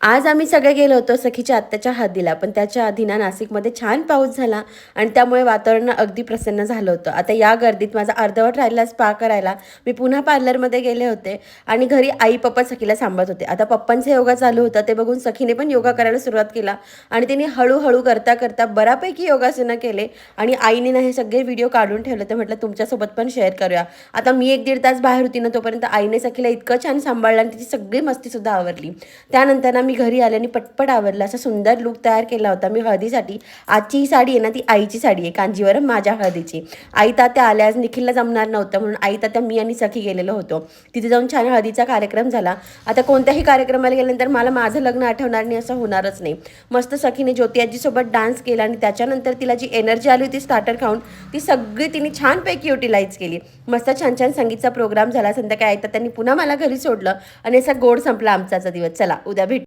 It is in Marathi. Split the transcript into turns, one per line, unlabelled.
आज आम्ही सगळे गेलो होतो सखीच्या आत्याच्या हळदीला, पण त्याच्या आधी ना नाशिकमध्ये छान पाऊस झाला आणि त्यामुळे वातावरण अगदी प्रसन्न झालं होतं. आता या गर्दीत माझा अर्धवट राहिला स्पा करायला मी पुन्हा पार्लरमध्ये गेले होते आणि घरी आई पप्पा सखीला सांभाळत होते. आता पप्पांचा योगा चालू होता ते बघून सखीने पण योगा करायला सुरुवात केला आणि तिने हळूहळू करता करता बऱ्यापैकी योगासनं केले आणि आईने ना हे सगळे व्हिडिओ काढून ठेवले. तर म्हटलं तुमच्यासोबत पण शेअर करूया. आता मी 1-1.5 तास बाहेर होती ना, तोपर्यंत आईने सखीला इतकं छान सांभाळलं आणि तिची सगळी मस्तीसुद्धा आवरली. त्यानंतर ना मी घरी आले आणि पटपट आवरलं. असा सुंदर लूक तयार केला होता मी हळदीसाठी. आजची ही साडी आहे ना, ती आईची साडी आहे कांजीवरम माझ्या हळदीची. आई तात्या आल्या, आज निखिलला जमणार नव्हतं म्हणून आई तात्या मी आणि सखी गेलेलो होतो. तिथे जाऊन छान हळदीचा कार्यक्रम झाला. आता कोणत्याही कार्यक्रमाला गेल्यानंतर मला माझं लग्न आठवणार नाही असं होणारच नाही. मस्त सखीने ज्योती आजीसोबत डान्स केला आणि त्याच्यानंतर तिला जी एनर्जी आली होती स्टार्टर खाऊन ती सगळी तिने छानपैकी युटिलाइज केली. मस्त छान छान संगीतचा प्रोग्राम झाला. संध्याकाळी आई तात्यांनी पुन्हा मला घरी सोडलं आणि असा गोड संपला आमचा दिवस. चला उद्या भेटू.